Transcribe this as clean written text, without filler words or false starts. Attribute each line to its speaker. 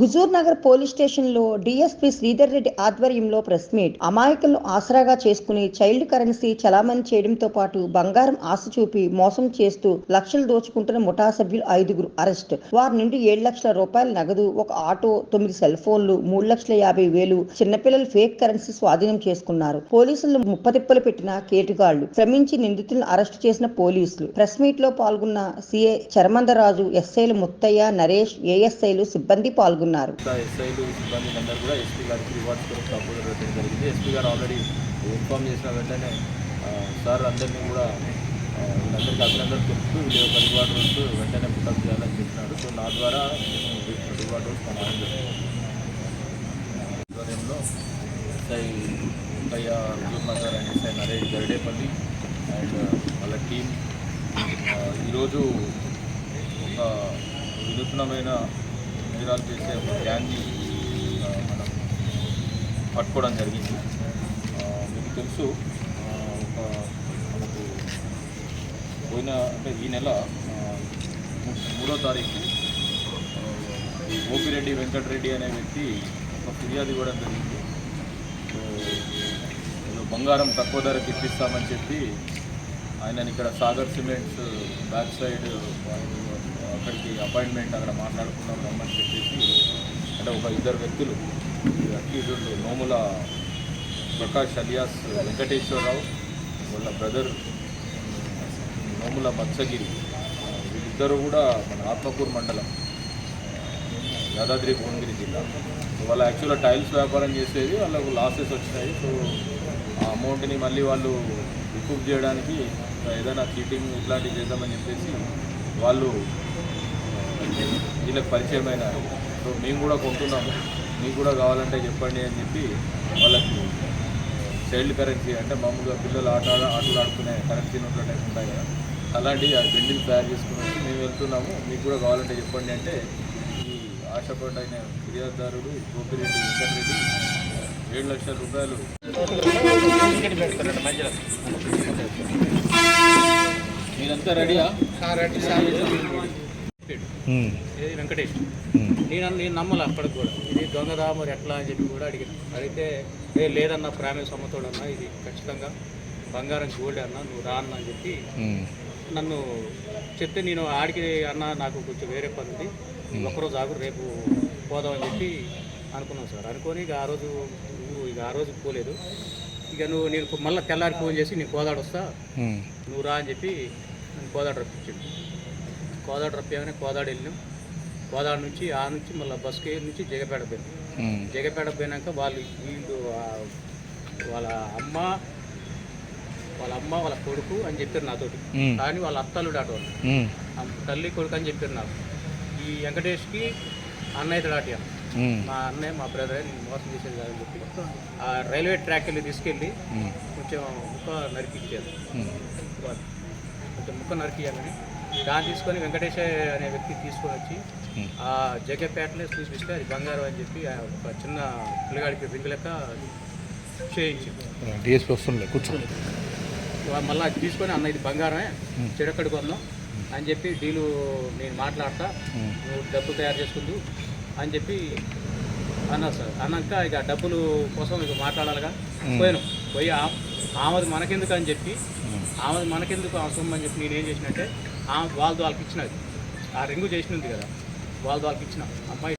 Speaker 1: Huzur Nagar police station లో DSP Sridhar Reddy ఆధ్వర్యంలో press meet. అమాయకులను ఆసరాగా చేసుకుని చైల్డ్ కరెన్సీ చలామణి చేయడంతో పాటు బంగారం ఆశ చూపి మోసం చేస్తూ లక్షలు దోచుకుంటున్న ముఠా సభ్యులు 5 అరెస్ట్. వారి నుండి 7 లక్షల రూపాయల నగదు, ఒక ఆటో, 9 సెల్ ఫోన్లు, 3,50,000 చిన్నపిల్లల ఫేక్ కరెన్సీ స్వాధీనం చేసుకున్నారు. పోలీసులు ముప్పతిప్పలు పెట్టిన కేటుగాళ్లు, శ్రమించి నిందితులను అరెస్టు చేసిన పోలీసులు. ప్రెస్ మీట్ లో పాల్గొన్న సిఐ చరమందరాజు, ఎస్ఐలు ముత్తయ్య, నరేష్, ఏఎస్ఐలు సిబ్బంది పాల్గొన్నారు.
Speaker 2: ఎస్ఐలు సిబ్బంది అందరూ కూడా ఎస్పీ గారికి రివార్డ్స్ కూడా ప్రపోజల్ పెట్టడం జరిగింది. ఎస్పీ గారు ఆల్రెడీ ఇన్ఫార్మ్ చేసిన వెంటనే సార్ అందరినీ కూడా వీళ్ళందరికీ అభినందనలు తెలుపుతూ వీళ్ళ యొక్క రివార్డ్ రూల్స్ వెంటనే పుట్టప్ చేయాలని చెప్పినాడు. సో నా ద్వారా నేను రివార్డ్ రూల్స్ సమానం ఆధ్వర్యంలో SI Muthaiah, Huzur Nagar and SI Naresh Garidepalli and వాళ్ళ టీం ఈరోజు ఒక వినూత్నమైన నేరాలు చేసే ఒక గ్యాంగ్ని మనం పట్టుకోవడం జరిగింది. మీకు తెలుసు, ఒక మనకు ఈ నెల 3వ తారీఖు ఓపిరెడ్డి వెంకటరెడ్డి అనే వ్యక్తి ఒక ఫిర్యాదు ఇవ్వడం జరిగింది. సో ఏదో బంగారం తక్కువ ధరకు ఇప్పిస్తామని చెప్పి ఆయనని ఇక్కడ సాగర్ సిమెంట్స్ బ్యాక్ సైడ్ అక్కడికి అపాయింట్మెంట్ అక్కడ మాట్లాడుకుందాం రమ్మని చెప్పేసి, అంటే ఒక 2 వ్యక్తులు అక్యూజుడు నోముల ప్రకాష్ అలియాస్ వెంకటేశ్వరరావు, వాళ్ళ బ్రదర్ నోముల మత్సగిరి, వీళ్ళిద్దరూ కూడా మన ఆత్మకూరు మండలం యాదాద్రి భువనగిరి జిల్లా. వాళ్ళ యాక్చువల్గా టైల్స్ వ్యాపారం చేసేది, వాళ్ళకు లాసెస్ వచ్చినాయి. సో ఆ అమౌంట్ని మళ్ళీ వాళ్ళు రికూప్ చేయడానికి ఏదైనా చీటింగ్ ఇట్లాంటివి చేద్దామని చెప్పేసి వాళ్ళు వీళ్ళకి పరిచయమైన. సో మేము కూడా కొంటున్నాము, మీకు కూడా కావాలంటే చెప్పండి అని చెప్పి వాళ్ళకి చైల్డ్ కరెన్సీ, అంటే మామూలుగా పిల్లలు ఆటలు ఆడుకునే కరెన్సీ నోట్ల టైప్ ఉంటాయి కదా, అలాంటి ఆ బిల్డింగ్ తయారు చేసుకుని వచ్చి మేము వెళ్తున్నాము, మీకు కూడా కావాలంటే చెప్పండి అంటే ఈ ఆశపడిన ఫిర్యాదుదారుడు గోపిరెడ్డి వెంకటరెడ్డి 7 లక్షల రూపాయలు మీరంతా రెడీయా?
Speaker 3: ఇది వెంకటేష్. నేను నమ్మలే అప్పటికి కూడా, ఇది దొంగదా మరి ఎట్లా అని చెప్పి కూడా అడిగితే లేదన్నా ప్రామిస్ అమ్మతోడన్నా, ఇది ఖచ్చితంగా బంగారం గోల్డ్ అన్నా, నువ్వు రా అన్న అని చెప్పి నన్ను చెప్తే, నేను ఆడికి అన్న నాకు కొంచెం వేరే పని ఉంది, ఒక్కరోజు ఆగు రేపు పోదామని చెప్పి అనుకున్నాను సార్. అనుకొని ఇక ఆ రోజు పోలేదు. ఇక నేను మళ్ళీ తెల్లారి ఫోన్ చేసి నేను కోదాడు వస్తా, నువ్వు రా అని చెప్పి నేను కోదాడు రప్పించాడు. కోదాడు రప్పామని కోదాడు వెళ్ళాం. కోదాడు నుంచి మళ్ళీ బస్కి నుంచి జగపేట పోయినాం. జగపేట పోయినాక వీళ్ళు వాళ్ళ అమ్మ వాళ్ళ కొడుకు అని చెప్పారు నాతోటి, కానీ వాళ్ళ అత్తలుడు అటు తల్లి కొడుకు అని చెప్పారు నాకు. ఈ వెంకటేష్కి అన్నయ్య తడాటి మా అన్నయ్య మా బ్రదర్ నేను మోసం చేసేది కాదని చెప్పి ఆ రైల్వే ట్రాక్ వెళ్ళి తీసుకెళ్ళి కొంచెం ముక్క నరికిచ్చారు. కొంచెం ముక్క నరికియాలని దాన్ని తీసుకొని వెంకటేష్ అనే వ్యక్తి తీసుకొని వచ్చి ఆ జగపేటలో చూపిస్తే అది బంగారం అని చెప్పి ఒక చిన్న పిల్లగాడికి రింగు లెక్క చేయించింది. మళ్ళీ అది తీసుకొని అన్న ఇది బంగారమే, చెడక్కడికి కొందాం అని చెప్పి డీలు నేను మాట్లాడతా, నువ్వు డబ్బు తయారు చేసుకుందు అని చెప్పి అన్నారు సార్. అన్నాక ఇక డబ్బులు కోసం ఇక మాట్లాడాలిగా పోయి ఆమెది మనకెందుకు అని చెప్పి, ఆమెది మనకెందుకు అవసరం అని చెప్పి నేనేం చేసినట్టే వాళ్ళకి ఇచ్చినది ఆ రింగు చేసినది కదా, వాళ్ళకి ఇచ్చిన అమ్మాయి